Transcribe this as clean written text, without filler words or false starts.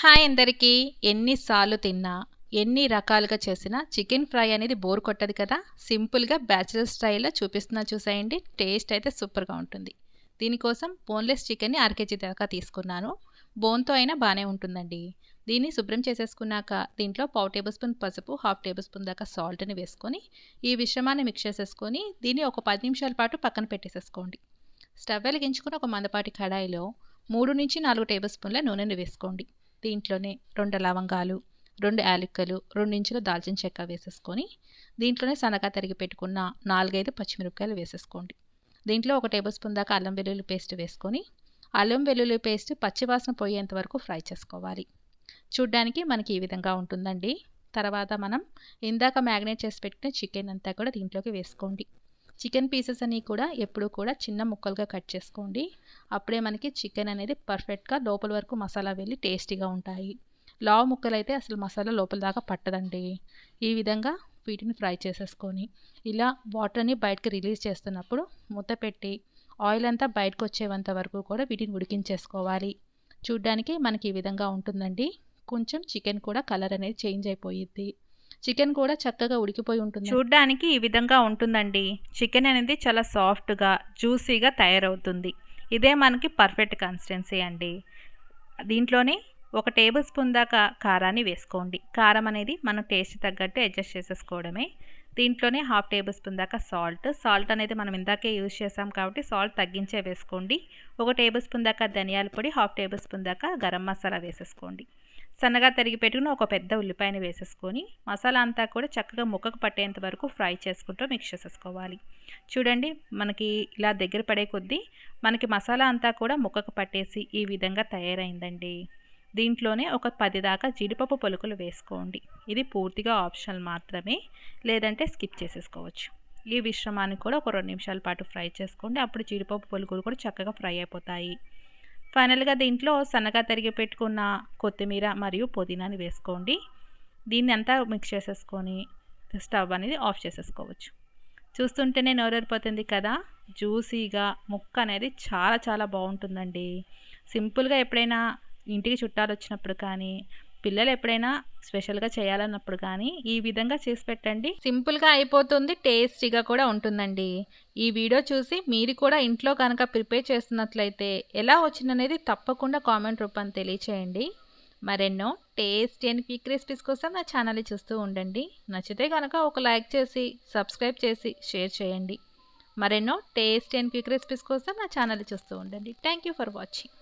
Hi అందరికీ. ఎన్నిసార్లు తిన్నా, ఎన్ని రకాలుగా చేసినా చికెన్ ఫ్రై అనేది బోర్ కొట్టదు కదా! సింపుల్‌గా బ్యాచిలర్ స్టైల్‌లో చూపిస్తున్నా చూసేయండి. టేస్ట్ అయితే సూపర్‌గా ఉంటుంది. దీనికోసం బోన్‌లెస్ చికెన్‌ని అర కేజీ దాకా తీసుకున్నాను. బోన్‌తో అయినా బానే ఉంటుందండి. దీన్ని శుభ్రం చేసేసుకున్నాక దీంట్లో పావు టేబుల్ స్పూన్ పసుపు, హాఫ్ టేబుల్ స్పూన్ దాకా సాల్ట్‌ని వేసుకొని, ఈ మిశ్రమాన్ని మిక్స్ చేసేసుకొని దీన్ని ఒక 10 నిమిషాల పాటు పక్కన పెట్టేసేసుకోండి. స్టవ్ వెలిగించుకొని ఒక మందపాటి కడాయిలో 3-4 టేబుల్ స్పూన్ల నూనెని వేసుకోండి. దీంట్లోనే 2 లవంగాలు, 2 యాలకులు, 2 ఇంచుల దాల్చిన చెక్క వేసేసుకొని, దీంట్లోనే సన్నగా తరిగి పెట్టుకున్న 4, 5 పచ్చిమిరపకాయలు వేసేసుకోండి. దీంట్లో 1 టేబుల్ స్పూన్ దాకా అల్లం వెల్లుల్లి పేస్ట్ వేసుకొని, అల్లం వెల్లుల్లి పేస్ట్ పచ్చివాసన పోయేంత వరకు ఫ్రై చేసుకోవాలి. చూడ్డానికి మనకి ఈ విధంగా ఉంటుందండి. తర్వాత మనం ఇందాక మ్యాగ్నేట్ చేసి పెట్టుకున్న చికెన్ అంతా కూడా దీంట్లోకి వేసుకోండి. చికెన్ పీసెస్ అన్నీ కూడా ఎప్పుడూ కూడా చిన్న ముక్కలుగా కట్ చేసుకోండి. అప్పుడే మనకి చికెన్ అనేది పర్ఫెక్ట్‌గా లోపల వరకు మసాలా వెళ్ళి టేస్టీగా ఉంటాయి. లావు ముక్కలైతే అసలు మసాలా లోపల దాకా పట్టదండి. ఈ విధంగా వీటిని ఫ్రై చేసేసుకొని, ఇలా వాటర్‌ని బయటకి రిలీజ్ చేస్తున్నప్పుడు మూత పెట్టి ఆయిల్ అంతా బయటకొచ్చేంత వరకు కూడా వీటిని ఉడికించేసుకోవాలి. చూడ్డానికి మనకి ఈ విధంగా ఉంటుందండి. కొంచెం చికెన్ కూడా కలర్ అనేది చేంజ్ అయిపోయిద్ది. చికెన్ కూడా చక్కగా ఉడికిపోయి ఉంటుంది. చూడ్డానికి ఈ విధంగా ఉంటుందండి. చికెన్ అనేది చాలా సాఫ్ట్‌గా, జ్యూసీగా తయారవుతుంది. ఇదే మనకి పర్ఫెక్ట్ కన్సిస్టెన్సీ అండి. దీంట్లోనే 1 టేబుల్ స్పూన్ దాకా కారాన్ని వేసుకోండి. కారం అనేది మన టేస్ట్ తగ్గట్టు అడ్జస్ట్ చేసేసుకోవడమే. దీంట్లోనే హాఫ్ టేబుల్ స్పూన్ దాకా సాల్ట్ అనేది మనం ఇందాకే యూజ్ చేసాం కాబట్టి సాల్ట్ తగ్గించే వేసుకోండి. 1 టేబుల్ స్పూన్ దాకా ధనియాల పొడి, హాఫ్ టేబుల్ స్పూన్ దాకా గరం మసాలా వేసేసుకోండి. సన్నగా తరిగి పెట్టుకుని ఒక పెద్ద ఉల్లిపాయని వేసేసుకొని, మసాలా అంతా కూడా చక్కగా ముక్కకు పట్టేంత వరకు ఫ్రై చేసుకుంటూ మిక్స్ చేసేసుకోవాలి. చూడండి, మనకి ఇలా దగ్గర పడే కొద్దీ మనకి మసాలా అంతా కూడా ముక్కకు పట్టేసి ఈ విధంగా తయారైందండి. దీంట్లోనే ఒక 10 దాకా జీడిపప్పు పలుకులు వేసుకోండి. ఇది పూర్తిగా ఆప్షనల్ మాత్రమే, లేదంటే స్కిప్ చేసేసుకోవచ్చు. ఈ మిశ్రమాన్ని కూడా ఒక 2 నిమిషాల పాటు ఫ్రై చేసుకోండి. అప్పుడు జీడిపప్పు పలుకులు కూడా చక్కగా ఫ్రై అయిపోతాయి. ఫైనల్‌గా దీంట్లో సన్నగా తరిగి పెట్టుకున్న కొత్తిమీర మరియు పుదీనాని వేసుకోండి. దీన్ని అంతా మిక్స్ చేసేసుకొని స్టవ్ అనేది ఆఫ్ చేసేసుకోవచ్చు. చూస్తుంటేనే నోరూరిపోతుంది కదా! జ్యూసీగా ముక్క అనేది చాలా చాలా బాగుంటుందండి. సింపుల్‌గా ఎప్పుడైనా ఇంటికి చుట్టాలు వచ్చినప్పుడు కానీ, పిల్లలు ఎప్పుడైనా స్పెషల్‌గా చేయాలన్నప్పుడు కానీ ఈ విధంగా చేసి పెట్టండి. సింపుల్‌గా అయిపోతుంది. టేస్టీగా కూడా ఉంటుందండి. ఈ వీడియో చూసి మీరు కూడా ఇంట్లో కనుక ప్రిపేర్ చేస్తున్నట్లయితే ఎలా వచ్చిందనేది తప్పకుండా కామెంట్ రూపాన్ని తెలియచేయండి. మరెన్నో టేస్టీ అండ్ క్విక్ రెసిపీస్ కోసం నా ఛానల్‌ని చూస్తూ ఉండండి. నచ్చితే కనుక ఒక లైక్ చేసి, సబ్స్క్రైబ్ చేసి, షేర్ చేయండి. మరెన్నో టేస్టీ అండ్ క్విక్ రెసిపీస్ కోసం నా ఛానల్‌ని చూస్తూ ఉండండి. Thank you for watching.